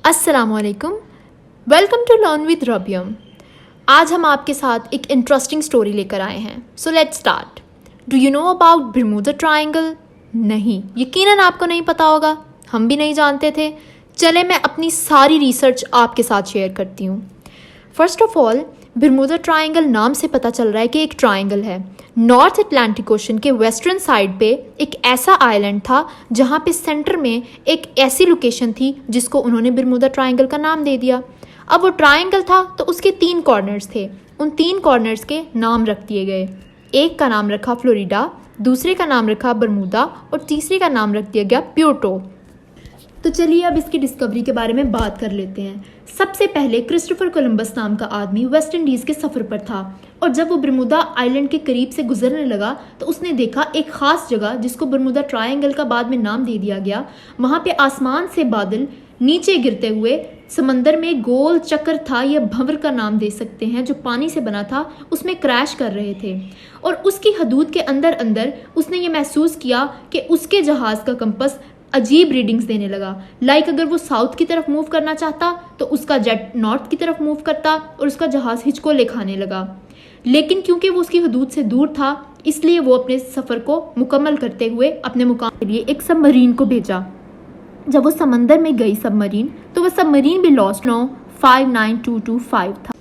अस्सलामुअलैकुम, welcome to learn with रबियम। आज हम आपके साथ एक इंटरेस्टिंग स्टोरी लेकर आए हैं। So let's start. Do you know about Bermuda triangle? नहीं, यकीनन आपको नहीं पता होगा, हम भी नहीं जानते थे। चले मैं अपनी सारी रिसर्च आपके साथ शेयर करती हूँ। फर्स्ट ऑफ ऑल, बर्मुदा ट्रायंगल नाम से पता चल रहा है कि एक ट्रायंगल है। नॉर्थ अटलांटिक ओशन के वेस्टर्न साइड पे एक ऐसा आइलैंड था जहाँ पे सेंटर में एक ऐसी लोकेशन थी जिसको उन्होंने बर्मुदा ट्रायंगल का नाम दे दिया। अब वो ट्रायंगल था तो उसके 3 कॉर्नर्स थे। उन 3 कॉर्नर्स के नाम रख दिए गए। एक का नाम रखा फ्लोरिडा, दूसरे का नाम रखा बर्मुदा और तीसरे का नाम रख दिया गया प्यूर्टो। तो चलिए अब इसकी डिस्कवरी के बारे में बात कर लेते हैं। सबसे पहले क्रिस्टोफर कोलंबस नाम का आदमी वेस्ट इंडीज़ के सफ़र पर था और जब वो बर्मुदा आइलैंड के करीब से गुजरने लगा तो उसने देखा एक ख़ास जगह जिसको बर्मुदा ट्रायंगल का बाद में नाम दे दिया गया। वहाँ पे आसमान से बादल नीचे गिरते हुए समंदर में गोल चक्कर था, या भंवर का नाम दे सकते हैं, जो पानी से बना था, उसमें क्रैश कर रहे थे। और उसकी हदूद के अंदर अंदर उसने ये महसूस किया कि उसके जहाज़ का कंपस अजीब रीडिंग्स देने लगा। लाइक अगर वो साउथ की तरफ मूव करना चाहता तो उसका जेट नॉर्थ की तरफ मूव करता और उसका जहाज़ हिचकोले खाने लगा। लेकिन क्योंकि वो उसकी हदूद से दूर था, इसलिए वो अपने सफ़र को मुकम्मल करते हुए अपने मुकाम के लिए एक सबमरीन को भेजा। जब वो समंदर में गई सबमरीन, तो वह सबमरीन भी लॉस्ट 59225 था।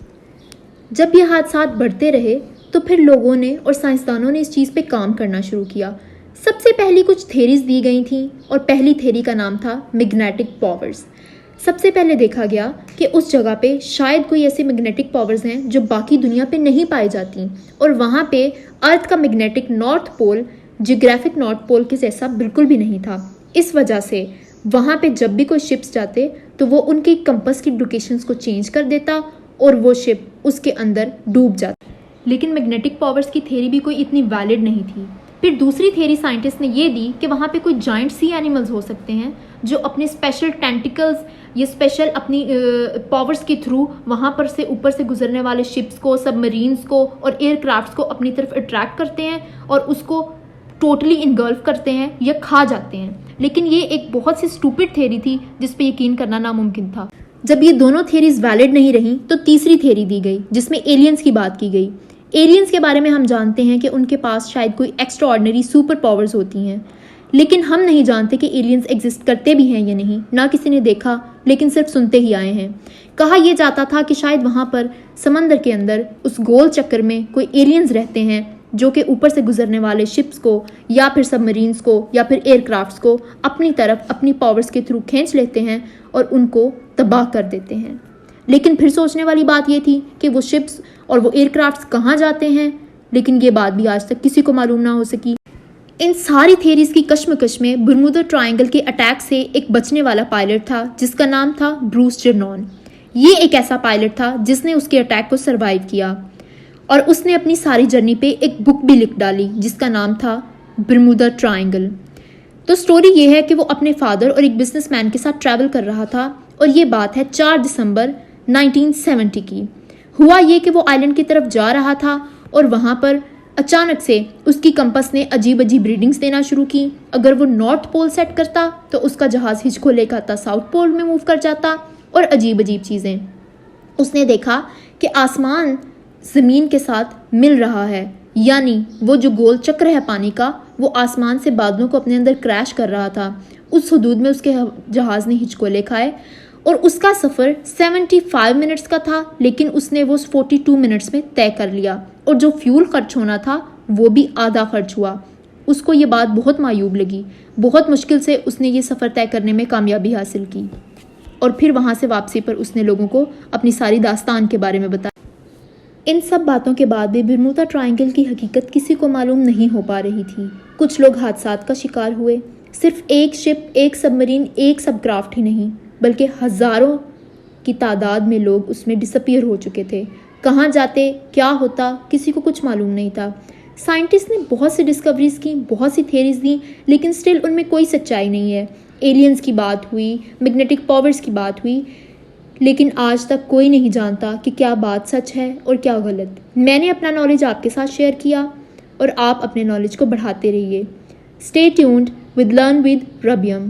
जब ये हादसात बढ़ते रहे तो फिर लोगों ने और साइंसदानों ने इस चीज़ पे काम करना शुरू किया। सबसे पहली कुछ थेरीज दी गई थी और पहली थेरी का नाम था मैग्नेटिक पावर्स। सबसे पहले देखा गया कि उस जगह पे शायद कोई ऐसे मैग्नेटिक पावर्स हैं जो बाकी दुनिया पे नहीं पाई जाती, और वहाँ पे अर्थ का magnetic north pole geographic north pole के जैसा बिल्कुल भी नहीं था। इस वजह से वहाँ पे जब भी कोई शिप्स जाते तो वो उनकी कंपस की लोकेशंस को चेंज कर देता और वो शिप उसके अंदर डूब जाती। लेकिन मैग्नेटिक पावर्स की थेरी भी कोई इतनी वैलिड नहीं थी। फिर दूसरी थेरी साइंटिस्ट ने ये दी कि वहाँ पे कोई जाइंट सी एनिमल्स हो सकते हैं जो अपने स्पेशल टेंटिकल्स या स्पेशल अपनी पावर्स के थ्रू वहाँ पर से ऊपर से गुजरने वाले शिप्स को, सबमरीन्स को और एयरक्राफ्ट्स को अपनी तरफ अट्रैक्ट करते हैं और उसको टोटली इनगल्फ करते हैं या खा जाते हैं। लेकिन ये एक बहुत सी स्टूपिड थेरी थी जिस पे यकीन करना नामुमकिन था। जब ये दोनों थेरीज वैलिड नहीं रहीं तो तीसरी थेरी दी गई जिसमें एलियंस की बात की गई। एलियंस के बारे में हम जानते हैं कि उनके पास शायद कोई एक्स्ट्रा ऑर्डिनरी सुपर पावर्स होती हैं, लेकिन हम नहीं जानते कि एलियंस एग्जिस्ट करते भी हैं या नहीं। ना किसी ने देखा, लेकिन सिर्फ सुनते ही आए हैं। कहा यह जाता था कि शायद वहाँ पर समंदर के अंदर उस गोल चक्कर में कोई एलियंस रहते हैं जो कि ऊपर से गुजरने वाले शिप्स को या फिर सबमरीन्स को या फिर एयरक्राफ्ट्स को अपनी तरफ अपनी पावर्स के थ्रू खींच लेते हैं और उनको तबाह कर देते हैं। लेकिन फिर सोचने वाली बात यह थी कि वो शिप्स और वो एयरक्राफ्ट्स कहाँ जाते हैं, लेकिन ये बात भी आज तक किसी को मालूम ना हो सकी। इन सारी थेरीज की कश्मकश में बर्मुदा ट्रायंगल के अटैक से एक बचने वाला पायलट था जिसका नाम था ब्रूस जर्नॉन। ये एक ऐसा पायलट था जिसने उसके अटैक को सरवाइव किया और उसने अपनी सारी जर्नी पे एक बुक भी लिख डाली जिसका नाम था बर्मुदा ट्रायंगल। तो स्टोरी ये है कि वो अपने फादर और एक बिजनेसमैन के साथ ट्रैवल कर रहा था और ये बात है 4 दिसंबर 1970 की। हुआ ये कि वो आइलैंड की तरफ जा रहा था और वहाँ पर अचानक से उसकी कंपस ने अजीब अजीब रीडिंग्स देना शुरू की। अगर वो नॉर्थ पोल सेट करता तो उसका जहाज़ हिचकोले खाता साउथ पोल में मूव कर जाता और अजीब अजीब चीज़ें। उसने देखा कि आसमान ज़मीन के साथ मिल रहा है, यानी वो जो गोल चक्र है पानी का, वो आसमान से बादलों को अपने अंदर क्रैश कर रहा था। उस हदूद में उसके जहाज़ ने हिचकोले खाए और उसका सफ़र 75 मिनट्स का था, लेकिन उसने वो 42 मिनट्स में तय कर लिया और जो फ्यूल खर्च होना था वो भी आधा खर्च हुआ। उसको ये बात बहुत मायूब लगी। बहुत मुश्किल से उसने ये सफ़र तय करने में कामयाबी हासिल की और फिर वहाँ से वापसी पर उसने लोगों को अपनी सारी दास्तान के बारे में बताया। इन सब बातों के बाद भी बर्मुदा ट्रायंगल की हकीकत किसी को मालूम नहीं हो पा रही थी। कुछ लोग हादसात का शिकार हुए। सिर्फ एक शिप, एक सबमरीन, एक सबक्राफ्ट ही नहीं, बल्कि हज़ारों की तादाद में लोग उसमें डिसअपीयर हो चुके थे। कहाँ जाते, क्या होता, किसी को कुछ मालूम नहीं था। साइंटिस्ट ने बहुत सी डिस्कवरीज की, बहुत सी थेरीज दी, लेकिन स्टिल उनमें कोई सच्चाई नहीं है। एलियंस की बात हुई, मैग्नेटिक पावर्स की बात हुई, लेकिन आज तक कोई नहीं जानता कि क्या बात सच है और क्या गलत। मैंने अपना नॉलेज आपके साथ शेयर किया और आप अपने नॉलेज को बढ़ाते रहिए। Stay tuned with learn with रबियम।